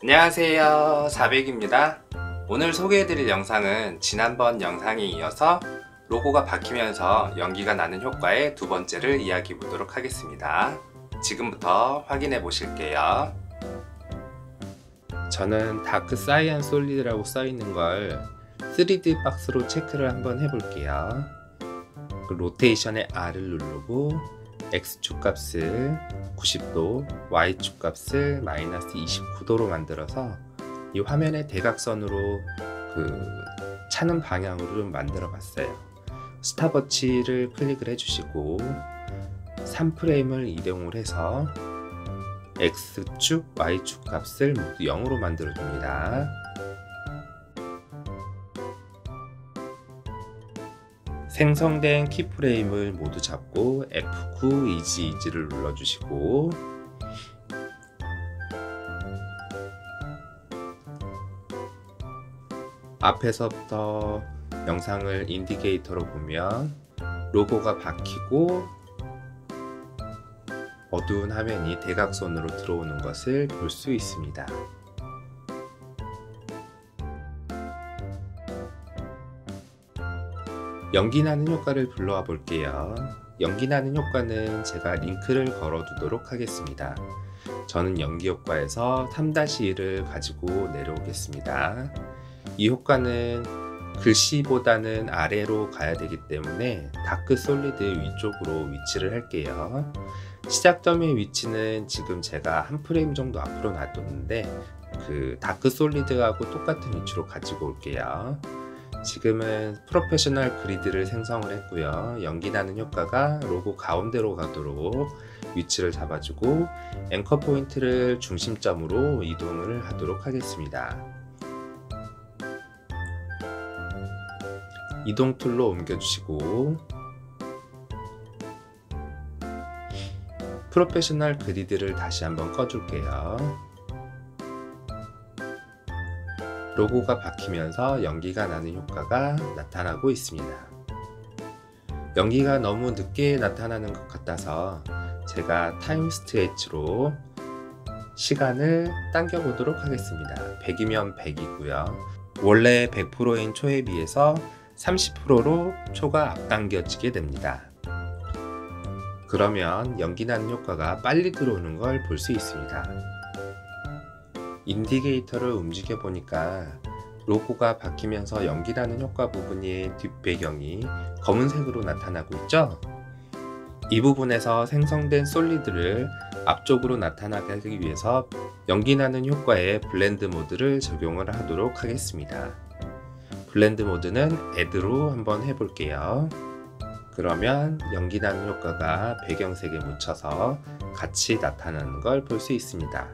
안녕하세요, 400입니다. 오늘 소개해드릴 영상은 지난번 영상에 이어서 로고가 바뀌면서 연기가 나는 효과의 두 번째를 이야기해 보도록 하겠습니다. 지금부터 확인해 보실게요. 저는 다크 사이언 솔리드라고 써있는 걸 3D 박스로 체크를 한번 해볼게요. 로테이션의 R을 누르고 X축 값을 90도, Y축 값을 마이너스 29도로 만들어서 이 화면의 대각선으로 차는 방향으로 좀 만들어 봤어요. 스탑워치를 클릭을 해주시고 3프레임을 이동을 해서 X축, Y축 값을 모두 0으로 만들어 줍니다. 생성된 키프레임을 모두 잡고 F9 이지를 눌러주시고 앞에서부터 영상을 인디케이터로 보면 로고가 바뀌고 어두운 화면이 대각선으로 들어오는 것을 볼 수 있습니다. 연기나는 효과를 불러와 볼게요. 연기나는 효과는 제가 링크를 걸어 두도록 하겠습니다. 저는 연기효과에서 3-1을 가지고 내려오겠습니다. 이 효과는 글씨보다는 아래로 가야 되기 때문에 다크 솔리드 위쪽으로 위치를 할게요. 시작점의 위치는 지금 제가 한 프레임 정도 앞으로 놔뒀는데 다크 솔리드하고 똑같은 위치로 가지고 올게요. 지금은 프로페셔널 그리드를 생성을 했고요. 연기나는 효과가 로고 가운데로 가도록 위치를 잡아주고 앵커 포인트를 중심점으로 이동을 하도록 하겠습니다. 이동 툴로 옮겨주시고 프로페셔널 그리드를 다시 한번 꺼줄게요. 로고가 바뀌면서 연기가 나는 효과가 나타나고 있습니다. 연기가 너무 늦게 나타나는 것 같아서 제가 타임 스트레치로 시간을 당겨 보도록 하겠습니다. 100이면 100이고요. 원래 100%인 초에 비해서 30%로 초가 앞당겨지게 됩니다. 그러면 연기나는 효과가 빨리 들어오는 걸 볼 수 있습니다. 인디케이터를 움직여 보니까 로고가 바뀌면서 연기나는 효과 부분의 뒷배경이 검은색으로 나타나고 있죠? 이 부분에서 생성된 솔리드를 앞쪽으로 나타나게 하기 위해서 연기나는 효과의 블렌드 모드를 적용을 하도록 하겠습니다. 블렌드 모드는 Add로 한번 해볼게요. 그러면 연기나는 효과가 배경색에 묻혀서 같이 나타나는 걸 볼 수 있습니다.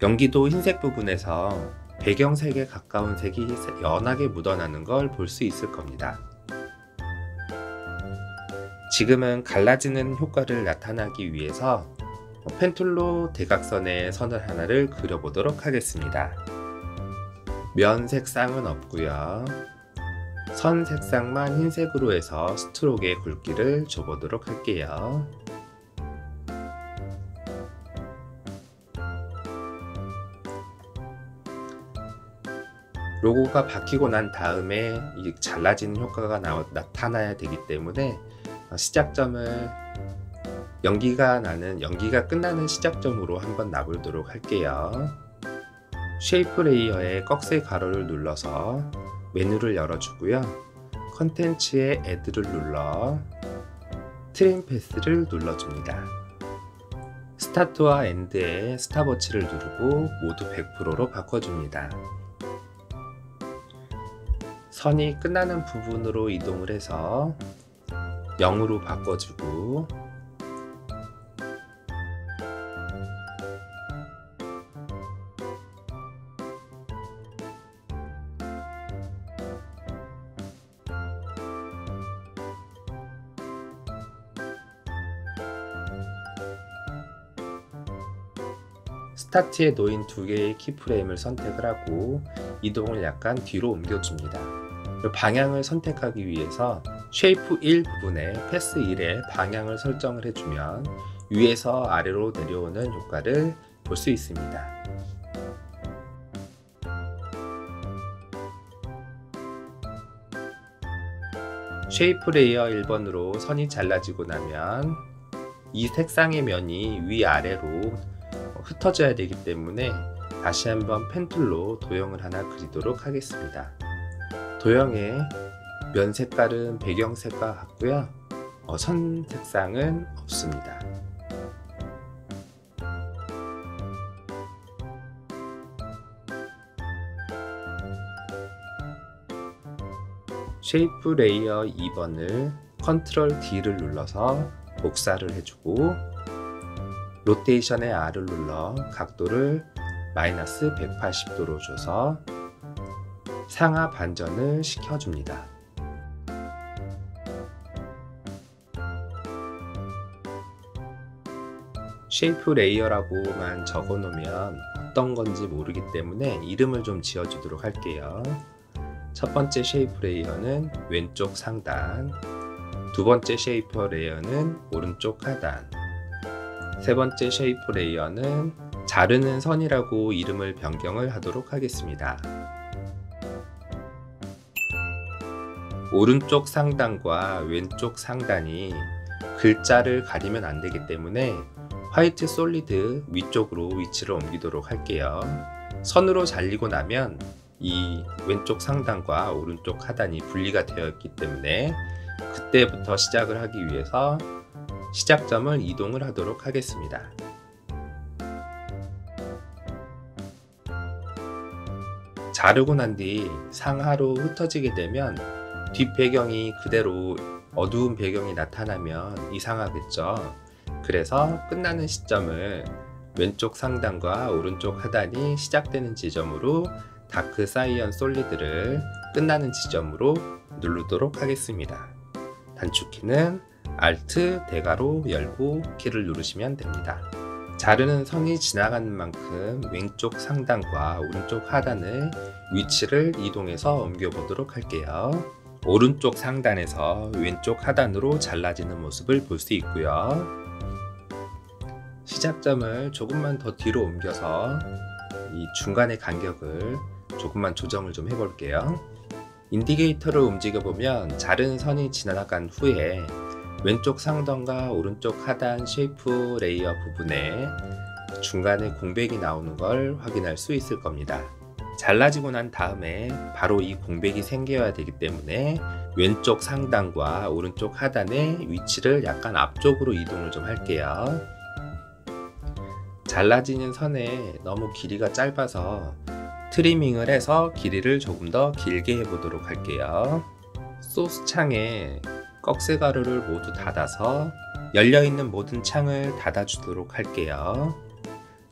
연기도 흰색 부분에서 배경색에 가까운 색이 연하게 묻어나는 걸 볼 수 있을 겁니다. 지금은 갈라지는 효과를 나타나기 위해서 펜툴로 대각선에 선을 하나를 그려보도록 하겠습니다. 면 색상은 없고요. 선 색상만 흰색으로 해서 스트로크의 굵기를 줘보도록 할게요. 로고가 바뀌고 난 다음에 이 잘라지는 효과가 나타나야 되기 때문에 시작점을 연기가 끝나는 시작점으로 한번 놔보도록 할게요. 쉐이프 레이어의 꺽쇠 가로를 눌러서 메뉴를 열어주고요. 컨텐츠에 Add를 눌러 트림 패스를 눌러줍니다. 스타트와 엔드에 스탑워치를 누르고 모두 100%로 바꿔줍니다. 선이 끝나는 부분으로 이동을 해서 0으로 바꿔주고 스타트에 놓인 두 개의 키프레임을 선택을 하고 이동을 약간 뒤로 옮겨줍니다. 방향을 선택하기 위해서 쉐이프 1 부분에 패스 1의 방향을 설정을 해주면 위에서 아래로 내려오는 효과를 볼 수 있습니다. 쉐이프 레이어 1번으로 선이 잘라지고 나면 이 색상의 면이 위아래로 흩어져야 되기 때문에 다시 한번 펜툴로 도형을 하나 그리도록 하겠습니다. 도형의 면 색깔은 배경색과 같고요. 선 색상은 없습니다. 쉐이프 레이어 2번을 컨트롤 D를 눌러서 복사를 해주고 로테이션의 R을 눌러 각도를 마이너스 180도로 줘서 상하 반전을 시켜줍니다. 쉐이프 레이어라고만 적어 놓으면 어떤 건지 모르기 때문에 이름을 좀 지어주도록 할게요. 첫 번째 쉐이프 레이어는 왼쪽 상단, 두 번째 쉐이프 레이어는 오른쪽 하단, 세 번째 쉐이프 레이어는 자르는 선이라고 이름을 변경을 하도록 하겠습니다. 오른쪽 상단과 왼쪽 상단이 글자를 가리면 안 되기 때문에 화이트 솔리드 위쪽으로 위치를 옮기도록 할게요. 선으로 잘리고 나면 이 왼쪽 상단과 오른쪽 하단이 분리가 되어 있기 때문에 그때부터 시작을 하기 위해서 시작점을 이동을 하도록 하겠습니다. 자르고 난 뒤 상하로 흩어지게 되면 뒷 배경이 그대로 어두운 배경이 나타나면 이상하겠죠. 그래서 끝나는 시점을 왼쪽 상단과 오른쪽 하단이 시작되는 지점으로 다크 사이언 솔리드를 끝나는 지점으로 누르도록 하겠습니다. 단축키는 Alt 대괄호 열고 키를 누르시면 됩니다. 자르는 선이 지나가는 만큼 왼쪽 상단과 오른쪽 하단의 위치를 이동해서 옮겨 보도록 할게요. 오른쪽 상단에서 왼쪽 하단으로 잘라지는 모습을 볼 수 있고요. 시작점을 조금만 더 뒤로 옮겨서 이 중간의 간격을 조금만 조정을 좀 해볼게요. 인디게이터를 움직여 보면 자른 선이 지나간 후에 왼쪽 상단과 오른쪽 하단 쉐이프 레이어 부분에 중간에 공백이 나오는 걸 확인할 수 있을 겁니다. 잘라지고 난 다음에 바로 이 공백이 생겨야 되기 때문에 왼쪽 상단과 오른쪽 하단의 위치를 약간 앞쪽으로 이동을 좀 할게요. 잘라지는 선에 너무 길이가 짧아서 트리밍을 해서 길이를 조금 더 길게 해보도록 할게요. 소스 창에 꺽쇠 가루를 모두 닫아서 열려있는 모든 창을 닫아주도록 할게요.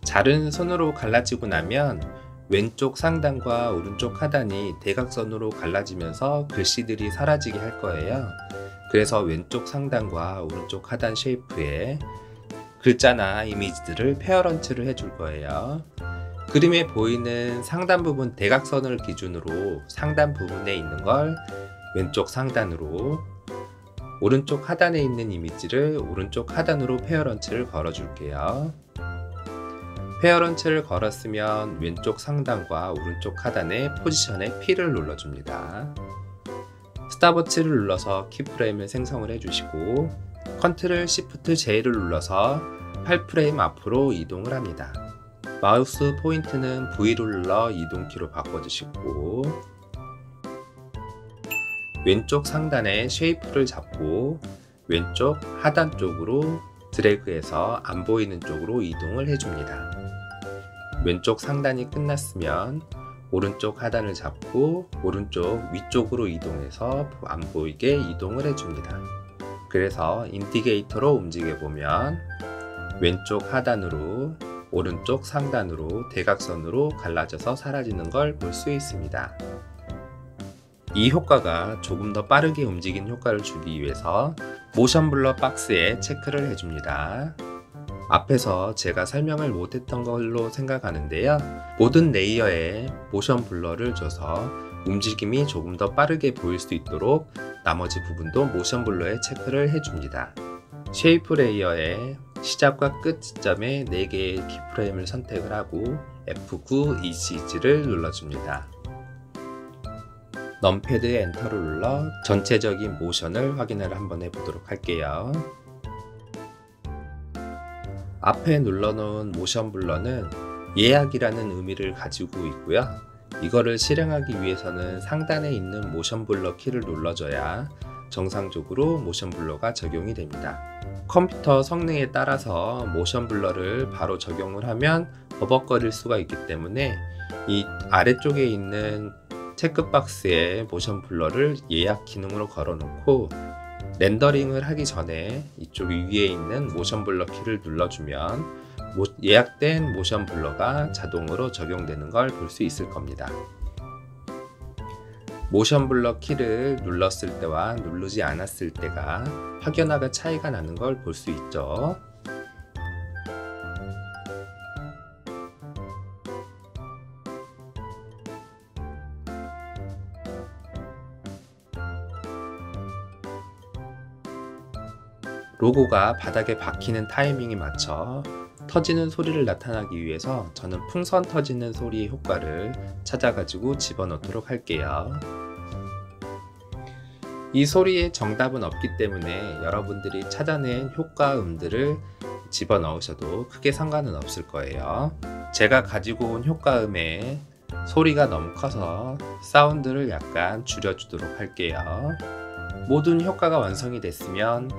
자른 선으로 갈라지고 나면 왼쪽 상단과 오른쪽 하단이 대각선으로 갈라지면서 글씨들이 사라지게 할 거예요. 그래서 왼쪽 상단과 오른쪽 하단 쉐이프에 글자나 이미지들을 페어런트를 해줄 거예요. 그림에 보이는 상단 부분 대각선을 기준으로 상단 부분에 있는 걸 왼쪽 상단으로, 오른쪽 하단에 있는 이미지를 오른쪽 하단으로 페어런트를 걸어 줄게요. 페어런트를 걸었으면 왼쪽 상단과 오른쪽 하단의 포지션에 P를 눌러줍니다. 스탑워치를 눌러서 키프레임을 생성을 해주시고 컨트롤 Shift J를 눌러서 8프레임 앞으로 이동을 합니다. 마우스 포인트는 V를 눌러 이동키로 바꿔주시고 왼쪽 상단의 쉐이프를 잡고 왼쪽 하단 쪽으로 드래그해서 안 보이는 쪽으로 이동을 해줍니다. 왼쪽 상단이 끝났으면 오른쪽 하단을 잡고 오른쪽 위쪽으로 이동해서 안 보이게 이동을 해줍니다. 그래서 인디게이터로 움직여 보면 왼쪽 하단으로 오른쪽 상단으로 대각선으로 갈라져서 사라지는 걸 볼 수 있습니다. 이 효과가 조금 더 빠르게 움직이는 효과를 주기 위해서 모션 블러 박스에 체크를 해줍니다. 앞에서 제가 설명을 못했던 걸로 생각하는데요. 모든 레이어에 모션 블러를 줘서 움직임이 조금 더 빠르게 보일 수 있도록 나머지 부분도 모션 블러에 체크를 해줍니다. 쉐이프 레이어의 시작과 끝 지점에 4개의 키프레임을 선택을 하고 F9 EZ를 눌러줍니다. 넘패드의 엔터를 눌러 전체적인 모션을 확인을 한번 해보도록 할게요. 앞에 눌러놓은 모션 블러는 예약이라는 의미를 가지고 있고요. 이거를 실행하기 위해서는 상단에 있는 모션 블러 키를 눌러줘야 정상적으로 모션 블러가 적용이 됩니다. 컴퓨터 성능에 따라서 모션 블러를 바로 적용을 하면 버벅거릴 수가 있기 때문에 이 아래쪽에 있는 체크박스에 모션 블러를 예약 기능으로 걸어놓고 렌더링을 하기 전에 이쪽 위에 있는 모션 블러 키를 눌러주면 예약된 모션 블러가 자동으로 적용되는 걸 볼 수 있을 겁니다. 모션 블러 키를 눌렀을 때와 누르지 않았을 때가 확연하게 차이가 나는 걸 볼 수 있죠. 로고가 바닥에 박히는 타이밍에 맞춰 터지는 소리를 나타나기 위해서 저는 풍선 터지는 소리의 효과를 찾아가지고 집어넣도록 할게요. 이 소리의 정답은 없기 때문에 여러분들이 찾아낸 효과음들을 집어넣으셔도 크게 상관은 없을 거예요. 제가 가지고 온 효과음의 소리가 너무 커서 사운드를 약간 줄여주도록 할게요. 모든 효과가 완성이 됐으면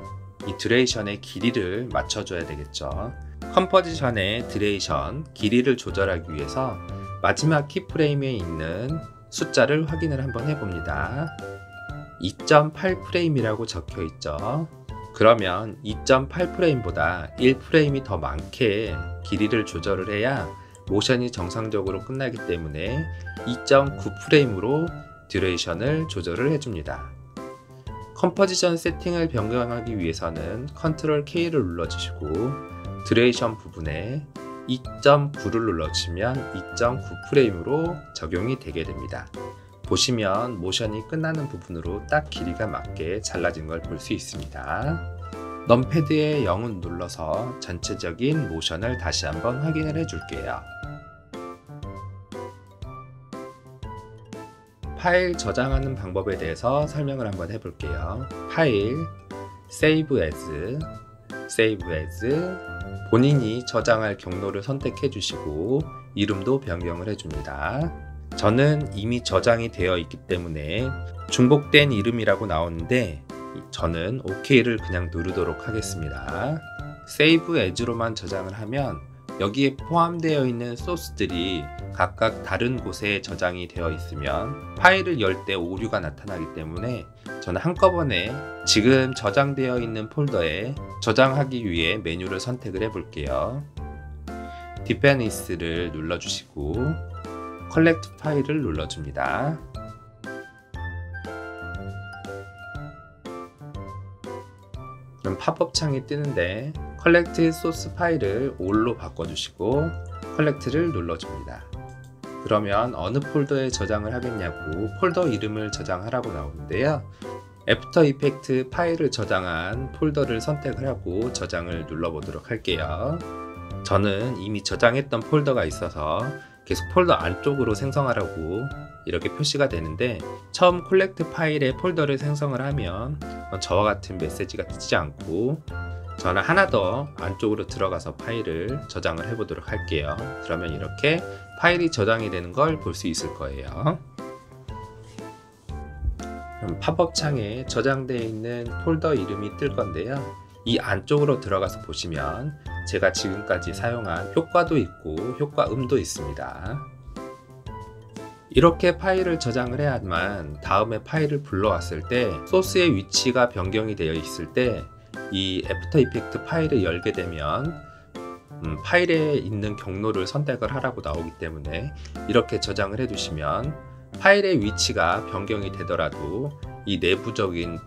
이 드레이션의 길이를 맞춰줘야 되겠죠. 컴포지션의 드레이션 길이를 조절하기 위해서 마지막 키프레임에 있는 숫자를 확인을 한번 해봅니다. 2.8프레임이라고 적혀 있죠. 그러면 2.8프레임보다 1프레임이 더 많게 길이를 조절을 해야 모션이 정상적으로 끝나기 때문에 2.9프레임으로 듀레이션을 조절을 해줍니다. 컴포지션 세팅을 변경하기 위해서는 컨트롤 K를 눌러주시고 듀레이션 부분에 2.9를 눌러주시면 2.9프레임으로 적용이 되게 됩니다. 보시면 모션이 끝나는 부분으로 딱 길이가 맞게 잘라진 걸 볼 수 있습니다. 넘패드의 0을 눌러서 전체적인 모션을 다시 한번 확인을 해줄게요. 파일 저장하는 방법에 대해서 설명을 한번 해볼게요. 파일, Save as, Save as, 본인이 저장할 경로를 선택해 주시고 이름도 변경을 해줍니다. 저는 이미 저장이 되어 있기 때문에 중복된 이름이라고 나오는데 저는 OK를 그냥 누르도록 하겠습니다. Save as로만 저장을 하면 여기에 포함되어 있는 소스들이 각각 다른 곳에 저장이 되어 있으면 파일을 열 때 오류가 나타나기 때문에 저는 한꺼번에 지금 저장되어 있는 폴더에 저장하기 위해 메뉴를 선택을 해 볼게요. Dependency를 눌러주시고 Collect 파일을 눌러줍니다. 그럼 팝업 창이 뜨는데 Collect Source 파일을 All로 바꿔주시고 Collect를 눌러줍니다. 그러면 어느 폴더에 저장을 하겠냐고 폴더 이름을 저장하라고 나오는데요. 애프터 이펙트 파일을 저장한 폴더를 선택을 하고 저장을 눌러보도록 할게요. 저는 이미 저장했던 폴더가 있어서 계속 폴더 안쪽으로 생성하라고 이렇게 표시가 되는데 처음 콜렉트 파일에 폴더를 생성을 하면 저와 같은 메시지가 뜨지 않고 저는 하나 더 안쪽으로 들어가서 파일을 저장을 해보도록 할게요. 그러면 이렇게 파일이 저장이 되는 걸 볼 수 있을 거예요. 그럼 팝업 창에 저장되어 있는 폴더 이름이 뜰 건데요. 이 안쪽으로 들어가서 보시면 제가 지금까지 사용한 효과도 있고 효과음도 있습니다. 이렇게 파일을 저장을 해야만 다음에 파일을 불러왔을 때 소스의 위치가 변경이 되어 있을 때 이 애프터 이펙트 파일을 열게 되면 파일에 있는 경로를 선택을 하라고 나오기 때문에 이렇게 저장을 해 두시면 파일의 위치가 변경이 되더라도 이 내부적인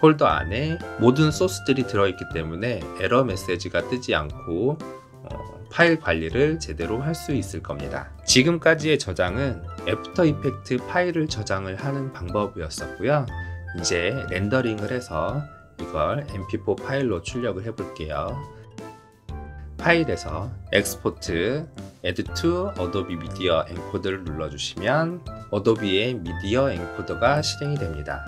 폴더 안에 모든 소스들이 들어있기 때문에 에러 메시지가 뜨지 않고 파일 관리를 제대로 할 수 있을 겁니다. 지금까지의 저장은 애프터 이펙트 파일을 저장을 하는 방법이었었고요. 이제 렌더링을 해서 이걸 mp4 파일로 출력을 해 볼게요. 파일에서 Export, Add to Adobe Media Encoder를 눌러주시면 어도비의 미디어 엔코더가 실행이 됩니다.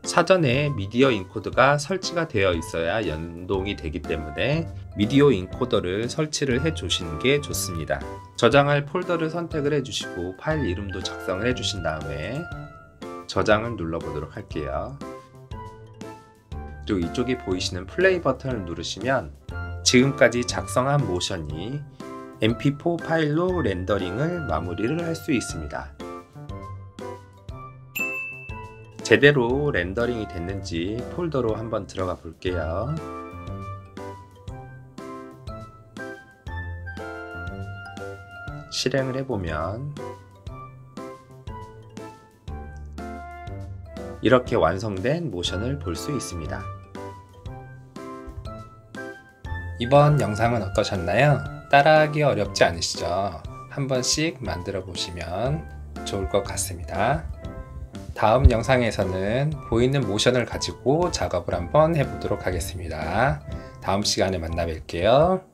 사전에 미디어 인코더가 설치가 되어 있어야 연동이 되기 때문에 미디어 인코더를 설치를 해 주시는 게 좋습니다. 저장할 폴더를 선택을 해 주시고 파일 이름도 작성을 해 주신 다음에 저장을 눌러 보도록 할게요. 그리고 이쪽에 보이시는 플레이 버튼을 누르시면 지금까지 작성한 모션이 mp4 파일로 렌더링을 마무리를 할 수 있습니다. 제대로 렌더링이 됐는지 폴더로 한번 들어가 볼게요. 실행을 해보면 이렇게 완성된 모션을 볼 수 있습니다. 이번 영상은 어떠셨나요? 따라하기 어렵지 않으시죠? 한 번씩 만들어 보시면 좋을 것 같습니다. 다음 영상에서는 보이는 모션을 가지고 작업을 한번 해보도록 하겠습니다. 다음 시간에 만나 뵐게요.